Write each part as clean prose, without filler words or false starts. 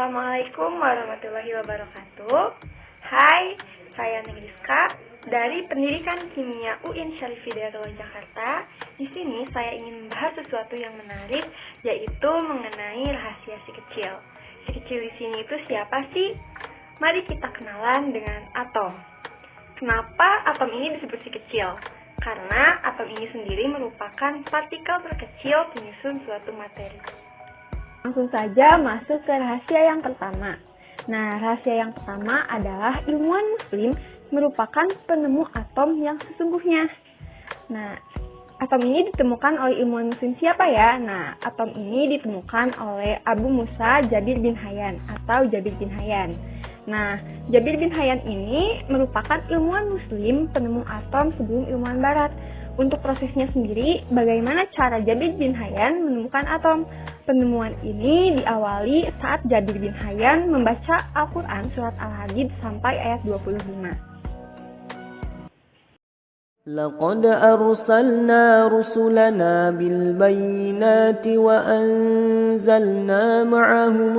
Assalamualaikum warahmatullahi wabarakatuh. Hai, saya Negriska dari Pendidikan Kimia UIN Syarif Hidayatullah Jakarta. Di sini saya ingin membahas sesuatu yang menarik, yaitu mengenai rahasia si kecil. Si kecil di sini itu siapa sih? Mari kita kenalan dengan atom. Kenapa atom ini disebut si kecil? Karena atom ini sendiri merupakan partikel terkecil penyusun suatu materi. Langsung saja masuk ke rahasia yang pertama. Nah, rahasia yang pertama adalah ilmuwan muslim merupakan penemu atom yang sesungguhnya. Nah, atom ini ditemukan oleh ilmuwan muslim siapa ya? Nah, atom ini ditemukan oleh Abu Musa Jabir bin Hayyan atau Jabir bin Hayyan. Nah, Jabir bin Hayyan ini merupakan ilmuwan muslim penemu atom sebelum ilmuwan barat. Untuk prosesnya sendiri, bagaimana cara Jabir bin Hayyan menemukan atom? Penemuan ini diawali saat Jabir bin Hayyan membaca Al-Quran surat Al-Hadid sampai ayat 25. لقد أرسلنا رسلنا بالبينات وأنزلنا معهم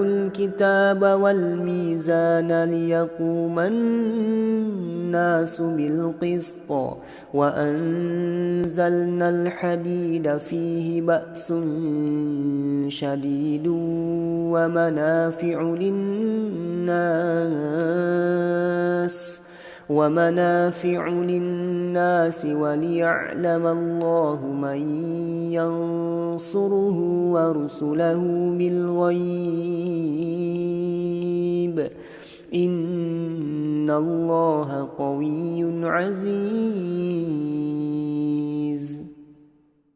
الكتاب والميزان ليقوم الناس بالقسط وأنزلنا الحديد فيه بأس شديد ومنافع للناس وليعلم الله من ينصره ورسله بالغيب إن الله قوي عزيز.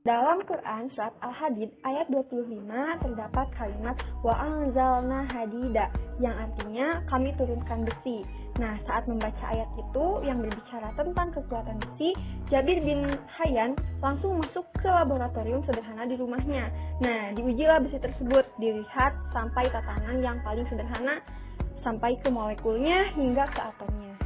Dalam Quran surat Al-Hadid ayat 25 terdapat kalimat wa anzalna hadida yang artinya kami turunkan besi. Nah, saat membaca ayat itu yang berbicara tentang kekuatan besi, Jabir bin Hayyan langsung masuk ke laboratorium sederhana di rumahnya. Nah, diujilah besi tersebut, dilihat sampai tatanan yang paling sederhana, sampai ke molekulnya hingga ke atomnya.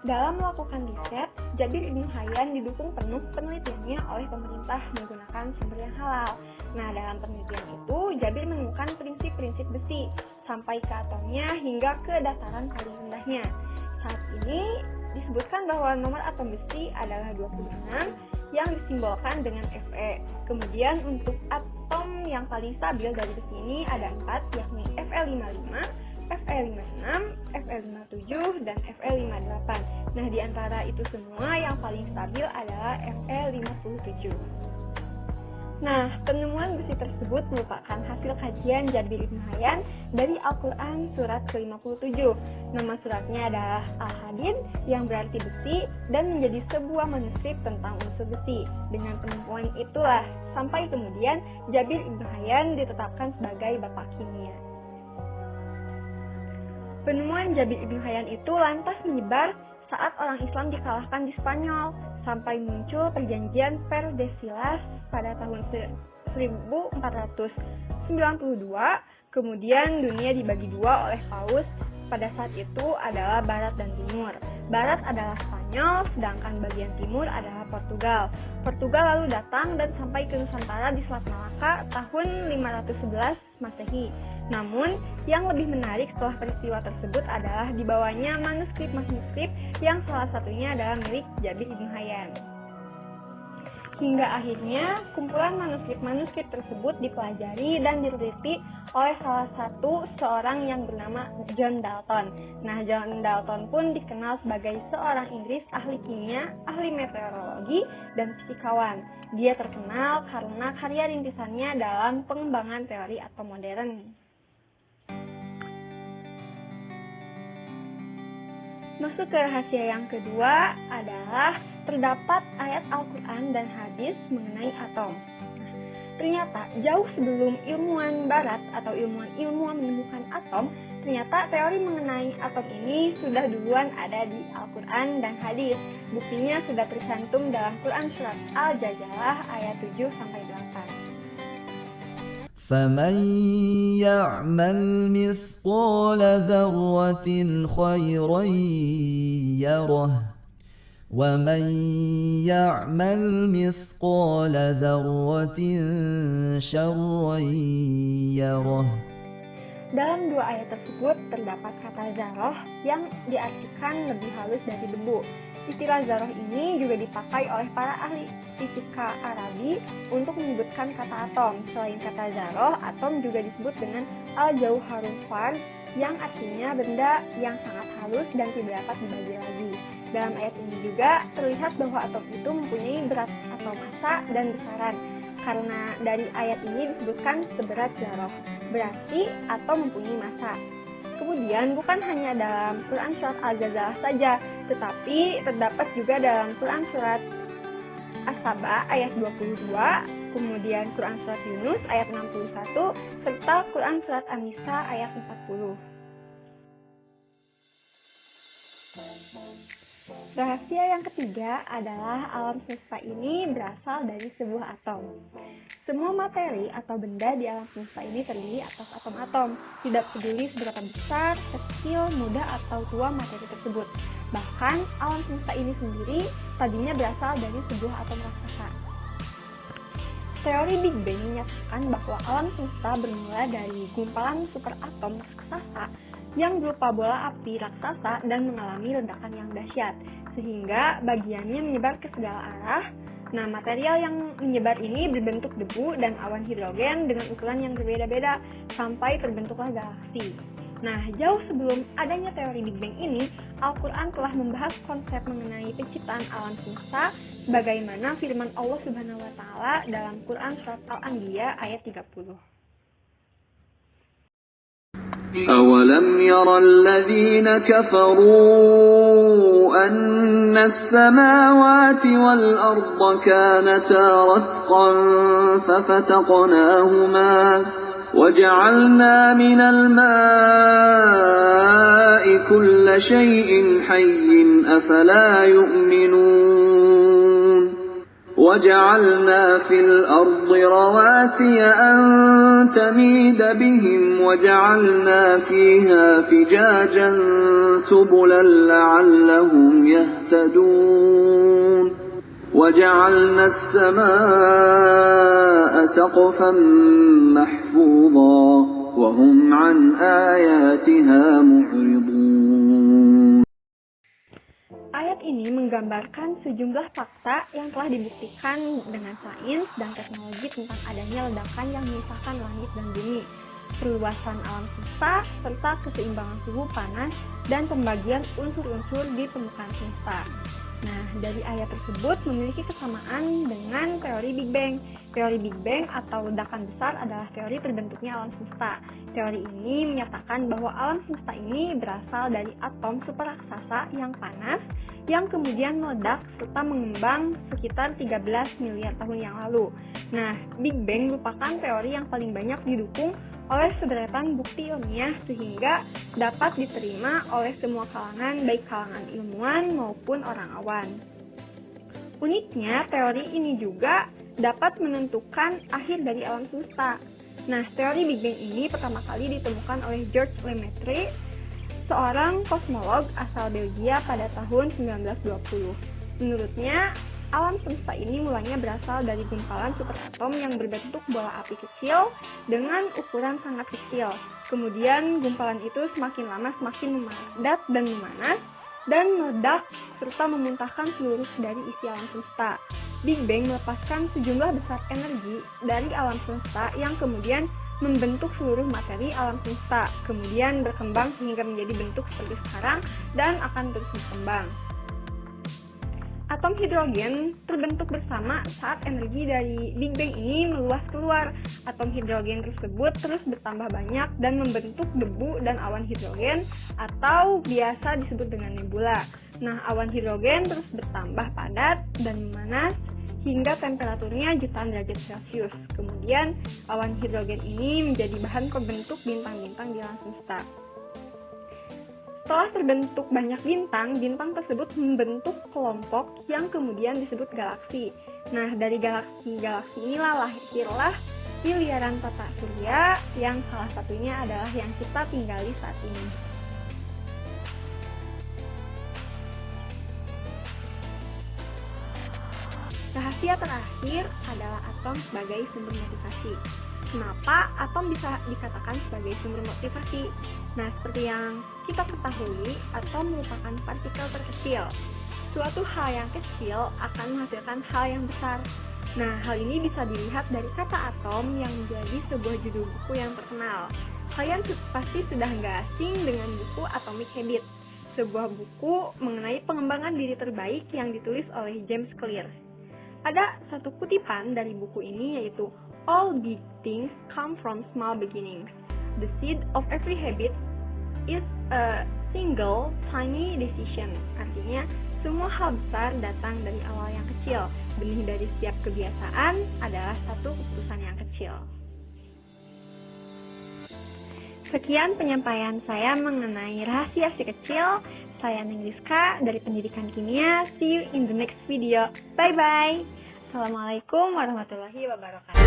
Dalam melakukan riset, Jabir bin Hayyan didukung penuh penelitiannya oleh pemerintah menggunakan sumber yang halal. Nah, dalam penelitian itu, Jabir menemukan prinsip-prinsip besi sampai ke atomnya hingga ke dataran paling rendahnya. Saat ini disebutkan bahwa nomor atom besi adalah 26 yang disimbolkan dengan Fe. Kemudian untuk atom yang paling stabil dari besi ini ada 4, yakni Fe55, Fe56, Fe57, dan Fe58. Nah, di antara itu semua yang paling stabil adalah Fe57. Nah, penemuan besi tersebut merupakan hasil kajian Jabir bin Hayyan dari Al-Quran surat ke-57. Nama suratnya adalah Al-Hadid yang berarti besi dan menjadi sebuah manuskrip tentang unsur besi. Dengan penemuan itulah sampai kemudian Jabir bin Hayyan ditetapkan sebagai bapak kimia. Penemuan Jabir bin Hayyan itu lantas menyebar saat orang Islam dikalahkan di Spanyol sampai muncul perjanjian Tordesillas pada tahun 1492. Kemudian dunia dibagi dua oleh Paus. Pada saat itu adalah Barat dan Timur. Barat adalah Spanyol, sedangkan bagian timur adalah Portugal. Portugal lalu datang dan sampai ke Nusantara di Selat Malaka tahun 511 Masehi. Namun, yang lebih menarik setelah peristiwa tersebut adalah dibawanya manuskrip-manuskrip yang salah satunya adalah milik Jabir bin Hayyan. Hingga akhirnya, kumpulan manuskrip-manuskrip tersebut dipelajari dan diteliti oleh salah satu seorang yang bernama John Dalton. Nah, John Dalton pun dikenal sebagai seorang Inggris ahli kimia, ahli meteorologi, dan fisikawan. Dia terkenal karena karya rintisannya dalam pengembangan teori atom modern. Masuk ke rahasia yang kedua adalah terdapat ayat Al-Quran dan hadis mengenai atom. Ternyata jauh sebelum ilmuwan barat atau ilmuwan menemukan atom, ternyata teori mengenai atom ini sudah duluan ada di Al-Quran dan hadis. Buktinya sudah tercantum dalam Quran surat Al-Jajalah ayat 7-8. فمن يعمل مثقال ذرة خيرا يره ومن يعمل مثقال ذرة شرا يره. Dalam dua ayat tersebut terdapat kata zaroh yang diartikan lebih halus dari debu. Istilah zaroh ini juga dipakai oleh para ahli fisika Arabi untuk menyebutkan kata atom. Selain kata zaroh, atom juga disebut dengan al-jauharul fard yang artinya benda yang sangat halus dan tidak dapat dibagi lagi. Dalam ayat ini juga terlihat bahwa atom itu mempunyai berat atau massa dan besaran. Karena dari ayat ini disebutkan seberat zaroh, berarti atom mempunyai massa. Kemudian bukan hanya dalam Quran surat Al-Zalzalah saja, tetapi terdapat juga dalam Quran surat As-Saba ayat 22, kemudian Quran surat Yunus ayat 61, serta Quran surat An-Nisa ayat 40. Rahasia yang ketiga adalah alam semesta ini berasal dari sebuah atom. Semua materi atau benda di alam semesta ini terdiri atas atom-atom, tidak peduli seberapa besar, kecil, muda, atau tua materi tersebut. Bahkan alam semesta ini sendiri tadinya berasal dari sebuah atom raksasa. Teori Big Bang menyatakan bahwa alam semesta bermula dari gumpalan superatom raksasa yang berupa bola api raksasa dan mengalami ledakan yang dahsyat, sehingga bagiannya menyebar ke segala arah. Nah, material yang menyebar ini berbentuk debu dan awan hidrogen dengan ukuran yang berbeda-beda sampai terbentuklah galaksi. Nah, jauh sebelum adanya teori Big Bang ini, Al-Quran telah membahas konsep mengenai penciptaan alam semesta sebagaimana firman Allah Subhanahu wa Ta'ala dalam Quran surat Al-Anbiya ayat 30. أولم ير الذين كفروا أن السماوات والأرض كانتا رتقا ففتقناهما وجعلنا من الماء كل شيء حي أفلا يؤمنون وجعلنا في الأرض رواسي أن تميد بهم وجعلنا فيها فجاجا سبلا لعلهم يهتدون وجعلنا السماء سقفا محفوظا وهم عن آياتها معرضون. Ayat ini menggambarkan sejumlah fakta yang telah dibuktikan dengan sains dan teknologi tentang adanya ledakan yang memisahkan langit dan bumi, perluasan alam semesta, serta keseimbangan suhu panas dan pembagian unsur-unsur di permukaan semesta. Nah, dari ayat tersebut memiliki kesamaan dengan teori Big Bang. Teori Big Bang atau ledakan besar adalah teori terbentuknya alam semesta. Teori ini menyatakan bahwa alam semesta ini berasal dari atom super raksasa yang panas, yang kemudian meledak serta mengembang sekitar 13 miliar tahun yang lalu. Nah, Big Bang merupakan teori yang paling banyak didukung oleh sederetan bukti ilmiah sehingga dapat diterima oleh semua kalangan, baik kalangan ilmuwan maupun orang awan. Uniknya, teori ini juga dapat menentukan akhir dari alam semesta. Nah, teori Big Bang ini pertama kali ditemukan oleh George Lemaitre, seorang kosmolog asal Belgia pada tahun 1920. Menurutnya, alam semesta ini mulanya berasal dari gumpalan superatom yang berbentuk bola api kecil dengan ukuran sangat kecil. Kemudian gumpalan itu semakin lama semakin memadat dan memanas dan meledak serta memuntahkan seluruh dari isi alam semesta. Big Bang melepaskan sejumlah besar energi dari alam semesta yang kemudian membentuk seluruh materi alam semesta, kemudian berkembang hingga menjadi bentuk seperti sekarang dan akan terus berkembang. Atom hidrogen terbentuk bersama saat energi dari Big Bang ini meluas keluar. Atom hidrogen tersebut terus bertambah banyak dan membentuk debu dan awan hidrogen atau biasa disebut dengan nebula. Nah, awan hidrogen terus bertambah padat dan memanas hingga temperaturnya jutaan derajat Celcius. Kemudian, awan hidrogen ini menjadi bahan pembentuk bintang-bintang di alam semesta. Setelah terbentuk banyak bintang, bintang tersebut membentuk kelompok yang kemudian disebut galaksi. Nah, dari galaksi-galaksi inilah lahirlah miliaran tata surya yang salah satunya adalah yang kita tinggali saat ini. Rahasia terakhir adalah atom sebagai sumber motivasi. Kenapa atom bisa dikatakan sebagai sumber motivasi? Nah, seperti yang kita ketahui, atom merupakan partikel terkecil. Suatu hal yang kecil akan menghasilkan hal yang besar. Nah, hal ini bisa dilihat dari kata atom yang menjadi sebuah judul buku yang terkenal. Kalian pasti sudah nggak asing dengan buku Atomic Habits, sebuah buku mengenai pengembangan diri terbaik yang ditulis oleh James Clear. Ada satu kutipan dari buku ini yaitu, "All big things come from small beginnings. The seed of every habit is a single tiny decision." Artinya, semua hal besar datang dari awal yang kecil. Benih dari setiap kebiasaan adalah satu keputusan yang kecil. Sekian penyampaian saya mengenai rahasia si kecil. Saya Neng Rizka dari Pendidikan Kimia. See you in the next video. Bye-bye. Assalamualaikum warahmatullahi wabarakatuh.